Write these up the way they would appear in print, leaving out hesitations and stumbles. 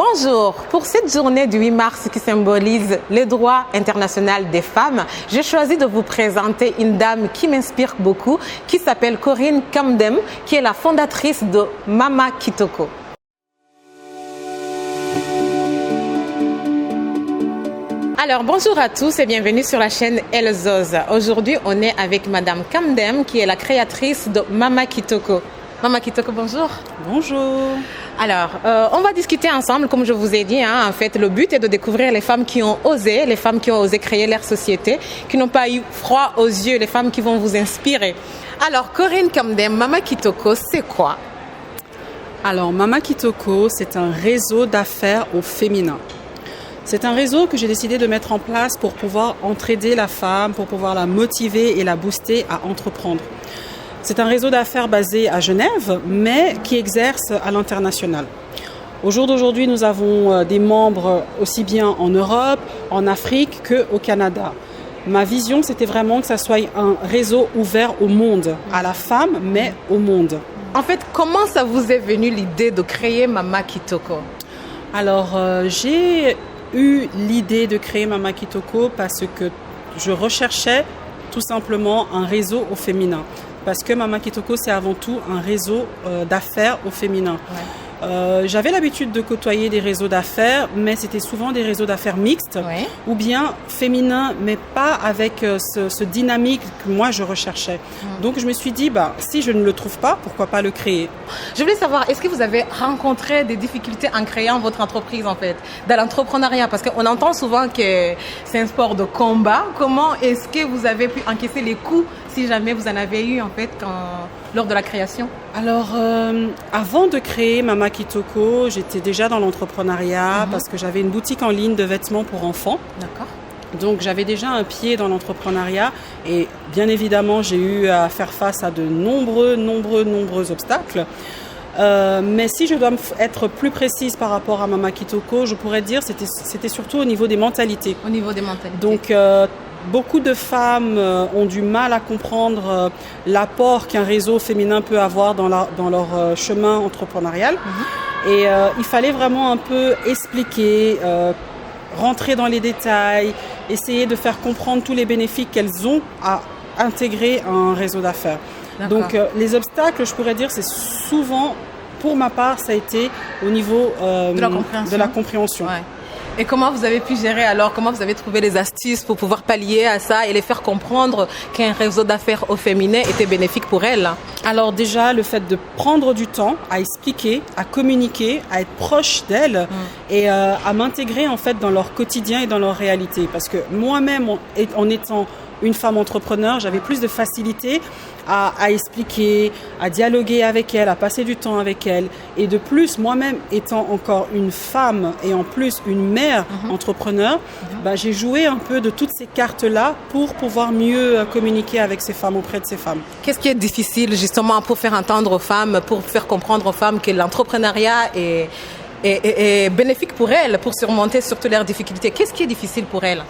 Bonjour, pour cette journée du 8 mars qui symbolise le droit international des femmes, j'ai choisi de vous présenter une dame qui m'inspire beaucoup, qui s'appelle Corinne Kamdem, qui est la fondatrice de Mama Kitoko. Alors bonjour à tous et bienvenue sur la chaîne Elzoz. Aujourd'hui on est avec Madame Kamdem qui est la créatrice de Mama Kitoko. Mama Kitoko, bonjour. Bonjour. Alors, on va discuter ensemble, comme je vous ai dit. En fait, le but est de découvrir les femmes qui ont osé créer leur société, qui n'ont pas eu froid aux yeux, les femmes qui vont vous inspirer. Alors, Corinne Kamdem, Mama Kitoko, c'est quoi? Alors, Mama Kitoko, c'est un réseau d'affaires au féminin. C'est un réseau que j'ai décidé de mettre en place pour pouvoir entraider la femme, pour pouvoir la motiver et la booster à entreprendre. C'est un réseau d'affaires basé à Genève, mais qui exerce à l'international. Au jour d'aujourd'hui, nous avons des membres aussi bien en Europe, en Afrique qu'au Canada. Ma vision, c'était vraiment que ça soit un réseau ouvert au monde, à la femme, mais au monde. En fait, comment ça vous est venu l'idée de créer Mama Kitoko? Alors, j'ai eu l'idée de créer Mama Kitoko parce que je recherchais tout simplement un réseau au féminin. Parce que Mama Kitoko, c'est avant tout un réseau d'affaires au féminin. Ouais. J'avais l'habitude de côtoyer des réseaux d'affaires, mais c'était souvent des réseaux d'affaires mixtes, ouais, ou bien féminins, mais pas avec ce dynamique que moi je recherchais. Donc je me suis dit, si je ne le trouve pas, pourquoi pas le créer? Je voulais savoir, est-ce que vous avez rencontré des difficultés en créant votre entreprise en fait, dans l'entrepreneuriat? Parce qu'on entend souvent que c'est un sport de combat. Comment est-ce que vous avez pu encaisser les coups, si jamais vous en avez eu en fait lors de la création? Alors, avant de créer Mama Kitoko, j'étais déjà dans l'entrepreneuriat parce que j'avais une boutique en ligne de vêtements pour enfants. D'accord. Donc, j'avais déjà un pied dans l'entrepreneuriat et bien évidemment, j'ai eu à faire face à de nombreux obstacles. Mais si je dois être plus précise par rapport à Mama Kitoko, je pourrais dire que c'était surtout au niveau des mentalités. Au niveau des mentalités. Donc, beaucoup de femmes ont du mal à comprendre l'apport qu'un réseau féminin peut avoir dans leur chemin entrepreneurial. Et il fallait vraiment un peu expliquer, rentrer dans les détails, essayer de faire comprendre tous les bénéfices qu'elles ont à intégrer un réseau d'affaires. Donc les obstacles, je pourrais dire, c'est souvent, pour ma part, ça a été au niveau de la compréhension. Ouais. Et comment vous avez pu gérer alors? Comment vous avez trouvé les astuces pour pouvoir pallier à ça et les faire comprendre qu'un réseau d'affaires au féminin était bénéfique pour elles? Alors déjà, le fait de prendre du temps à expliquer, à communiquer, à être proche d'elles et à m'intégrer en fait dans leur quotidien et dans leur réalité. Parce que moi-même, en étant une femme entrepreneur, j'avais plus de facilité à expliquer, à dialoguer avec elle, à passer du temps avec elle. Et de plus, moi-même étant encore une femme et en plus une mère entrepreneur, j'ai joué un peu de toutes ces cartes-là pour pouvoir mieux communiquer avec ces femmes, auprès de ces femmes. Qu'est-ce qui est difficile justement pour faire entendre aux femmes, pour faire comprendre aux femmes que l'entrepreneuriat est bénéfique pour elles, pour surmonter surtout leurs difficultés? Qu'est-ce qui est difficile pour elles?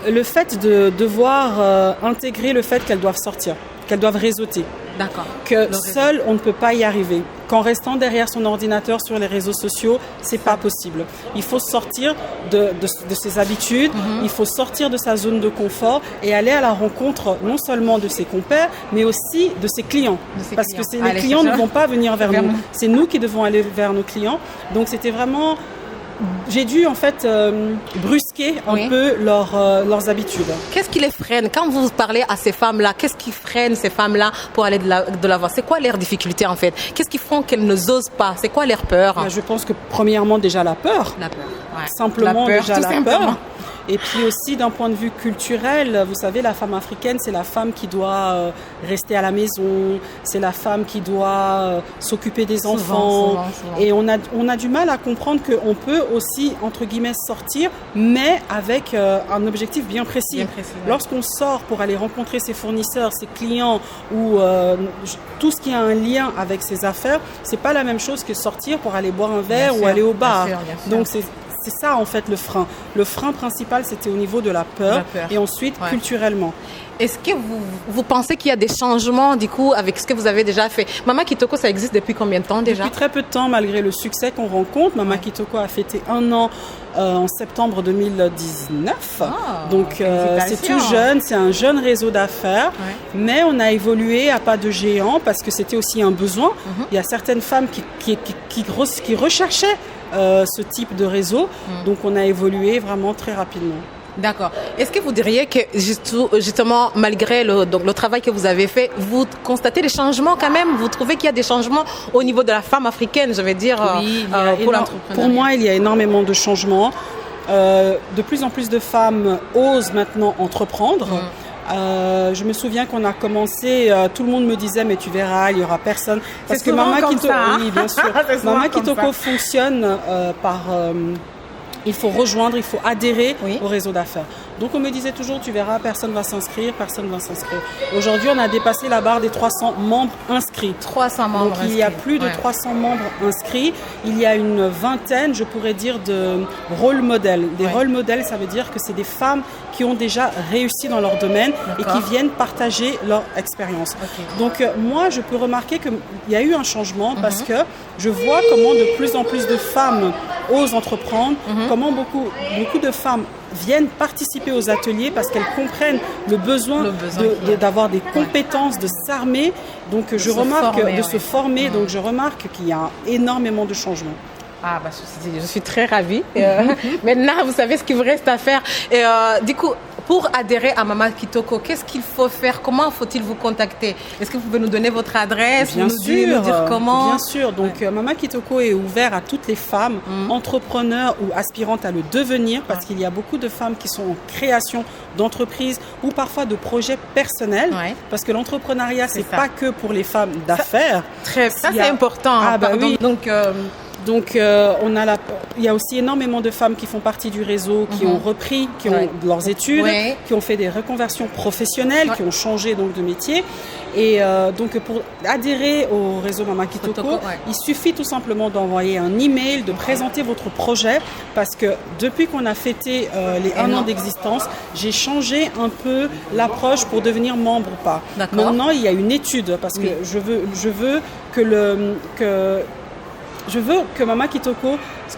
Le fait de devoir intégrer le fait qu'elles doivent sortir, qu'elles doivent réseauter. D'accord. Que seule, on ne peut pas y arriver. Qu'en restant derrière son ordinateur sur les réseaux sociaux, c'est pas possible. Il faut sortir de ses habitudes, il faut sortir de sa zone de confort et aller à la rencontre non seulement de ses compères, mais aussi de ses clients. Parce que les clients ne vont pas venir vers nous. C'est nous qui devons aller vers nos clients. Donc c'était vraiment... J'ai dû en fait brusquer un peu leurs habitudes. Qu'est-ce qui les freine? Quand vous parlez à ces femmes-là, qu'est-ce qui freine ces femmes-là pour aller de l'avant? C'est quoi leurs difficultés en fait? Qu'est-ce qui font qu'elles n'osent pas? C'est quoi leur peur? Je pense que premièrement déjà la peur. La peur, ouais. Simplement la peur, déjà la peur. Et puis aussi d'un point de vue culturel, vous savez, la femme africaine, c'est la femme qui doit rester à la maison, c'est la femme qui doit s'occuper des enfants. Souvent. Et on a du mal à comprendre qu'on peut aussi, entre guillemets, sortir, mais avec un objectif bien précis. Ouais. Lorsqu'on sort pour aller rencontrer ses fournisseurs, ses clients ou tout ce qui a un lien avec ses affaires, c'est pas la même chose que sortir pour aller boire un verre ou aller au bar. Bien sûr. Donc c'est ça en fait le frein. Le frein principal, c'était au niveau de la peur. Et ensuite, culturellement. Est-ce que vous pensez qu'il y a des changements du coup avec ce que vous avez déjà fait? Mama Kitoko, ça existe depuis combien de temps déjà? Depuis très peu de temps, malgré le succès qu'on rencontre. Mama Kitoko a fêté 1 an en septembre 2019. Donc c'est tout jeune, c'est un jeune réseau d'affaires. Mais on a évolué à pas de géant parce que c'était aussi un besoin. Il y a certaines femmes qui recherchaient ce type de réseau. Donc on a évolué vraiment très rapidement. D'accord. Est-ce que vous diriez que justement, malgré le travail que vous avez fait, vous constatez des changements quand même? Vous trouvez qu'il y a des changements au niveau de la femme africaine, je vais dire, pour l'entrepreneuriat? Pour moi, il y a énormément de changements. De plus en plus de femmes osent maintenant entreprendre. Je me souviens qu'on a commencé, tout le monde me disait mais tu verras, il y aura personne. Parce que Mama Kitoko, oui, bien sûr. Mama Kitoko fonctionne par il faut rejoindre, il faut adhérer au réseau d'affaires. Donc on me disait toujours, tu verras, personne va s'inscrire, personne va s'inscrire. Aujourd'hui, on a dépassé la barre des 300 membres inscrits. 300 membres inscrits. Donc il y a plus de 300 membres inscrits. Il y a une vingtaine, je pourrais dire, de rôle modèles. Des rôles modèles, ça veut dire que c'est des femmes qui ont déjà réussi dans leur domaine et qui viennent partager leur expérience. Donc moi, je peux remarquer qu'il y a eu un changement parce que je vois comment de plus en plus de femmes osent entreprendre, comment beaucoup de femmes viennent participer aux ateliers parce qu'elles comprennent le besoin d'avoir des compétences, de s'armer. Donc je remarque de se former. Donc je remarque qu'il y a énormément de changements. Ah bah je suis très ravie. Maintenant, vous savez ce qu'il vous reste à faire. Et du coup, pour adhérer à Mama Kitoko, qu'est-ce qu'il faut faire? Comment faut-il vous contacter? Est-ce que vous pouvez nous donner votre adresse? Bien sûr, nous dire comment? Bien sûr. Donc Mama Kitoko est ouvert à toutes les femmes entrepreneurs ou aspirantes à le devenir parce qu'il y a beaucoup de femmes qui sont en création d'entreprises ou parfois de projets personnels parce que l'entrepreneuriat c'est pas que pour les femmes d'affaires. Ça c'est important. Ah bah oui. Donc il y a aussi énormément de femmes qui font partie du réseau, qui ont repris, qui ont leurs études, qui ont fait des reconversions professionnelles, qui ont changé donc de métier. Et donc pour adhérer au réseau Mama Kitoko, il suffit tout simplement d'envoyer un email, de présenter votre projet parce que depuis qu'on a fêté les 1 an d'existence, j'ai changé un peu l'approche pour devenir membre ou pas. Maintenant, il y a une étude parce que je veux que Mama Kitoko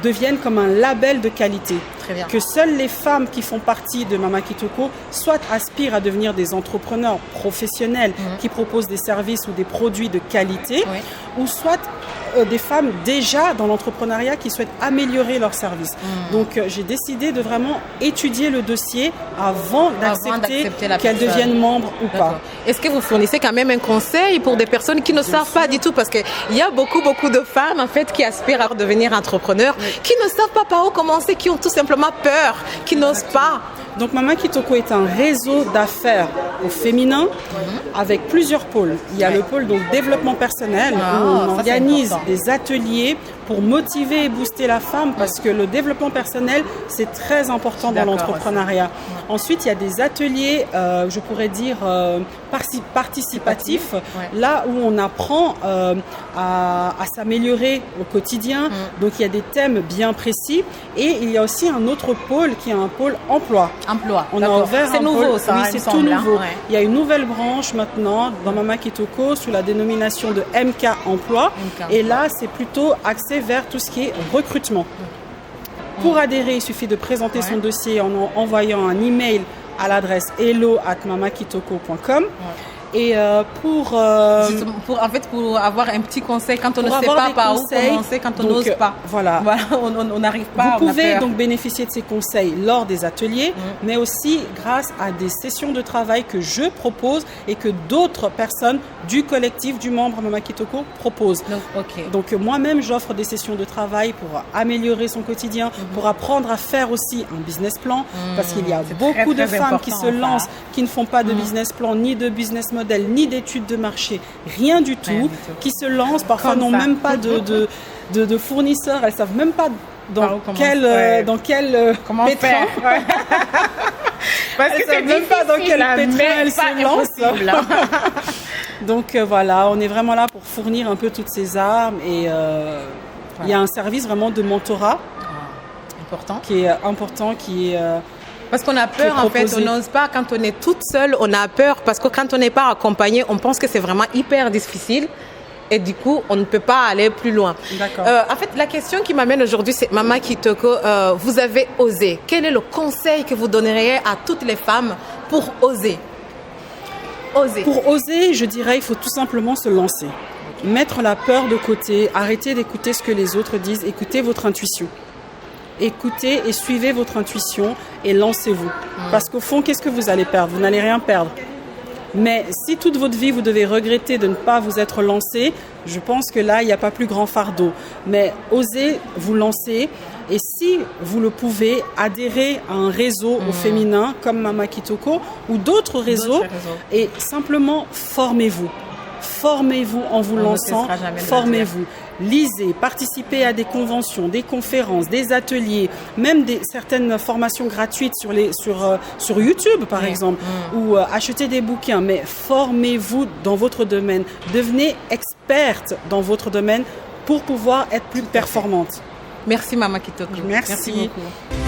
devienne comme un label de qualité. Très bien. Que seules les femmes qui font partie de Mama Kitoko soit aspirent à devenir des entrepreneurs professionnels qui proposent des services ou des produits de qualité, ou soit des femmes déjà dans l'entrepreneuriat qui souhaitent améliorer leurs services. Donc j'ai décidé de vraiment étudier le dossier avant d'accepter qu'elles deviennent membres ou pas. Est-ce que vous fournissez quand même un conseil pour des personnes qui ne savent pas du tout? Parce qu'il y a beaucoup de femmes en fait qui aspirent à devenir entrepreneurs, qui ne savent pas par où commencer, qui ont tout simplement peur, qui n'osent pas. Donc Mama Kitoko est un réseau d'affaires au féminin avec plusieurs pôles. Il y a le pôle donc développement personnel où on organise des ateliers pour motiver et booster la femme parce que le développement personnel c'est très important dans l'entrepreneuriat. Ensuite il y a des ateliers, je pourrais dire participatifs, là où on apprend à s'améliorer au quotidien. Donc il y a des thèmes bien précis et il y a aussi un autre pôle qui est un pôle emploi. On a ouvert c'est nouveau ça, oui, c'est tout nouveau. Il y a une nouvelle branche maintenant dans Mama Kitoko sous la dénomination de MK Emploi et là c'est plutôt axé vers tout ce qui est recrutement. Pour adhérer, il suffit de présenter son dossier en envoyant un email à l'adresse hello@mamakitoko.com. Et pour avoir un petit conseil quand on ne sait pas par où commencer, quand on n'ose pas. Voilà, on n'arrive pas. Vous pouvez donc bénéficier de ces conseils lors des ateliers, mais aussi grâce à des sessions de travail que je propose et que d'autres personnes du collectif du membre Mama Kitoko proposent. Donc moi-même, j'offre des sessions de travail pour améliorer son quotidien, pour apprendre à faire aussi un business plan, parce qu'il y a beaucoup de femmes qui se lancent, qui ne font pas de business plan ni de business model, ni d'études de marché, rien du tout, qui se lancent, parfois n'ont même pas de fournisseurs, elles ne savent même pas dans quel pétrin. Parce que c'est même pas dans quel pétrin elles se lancent. Donc voilà, on est vraiment là pour fournir un peu toutes ces armes et il y a un service vraiment de mentorat. important. Parce qu'on a peur, en fait, on n'ose pas. Quand on est toute seule, on a peur. Parce que quand on n'est pas accompagné, on pense que c'est vraiment hyper difficile. Et du coup, on ne peut pas aller plus loin. D'accord. En fait, la question qui m'amène aujourd'hui, c'est Mama Kitoko, vous avez osé. Quel est le conseil que vous donneriez à toutes les femmes pour oser? Pour oser, je dirais, il faut tout simplement se lancer. Mettre la peur de côté, arrêter d'écouter ce que les autres disent, écoutez votre intuition. Écoutez et suivez votre intuition et lancez-vous. Parce qu'au fond, qu'est-ce que vous allez perdre? Vous n'allez rien perdre. Mais si toute votre vie, vous devez regretter de ne pas vous être lancé, je pense que là, il n'y a pas plus grand fardeau. Mais osez vous lancer et si vous le pouvez, adhérez à un réseau au féminin comme Mama Kitoko ou d'autres réseaux et simplement formez-vous. Formez-vous en vous lançant, formez-vous. Lisez, participez à des conventions, des conférences, des ateliers, même certaines formations gratuites sur YouTube par exemple, ou achetez des bouquins, mais formez-vous dans votre domaine. Devenez experte dans votre domaine pour pouvoir être plus performante. Merci Mama Kitoko. Merci beaucoup.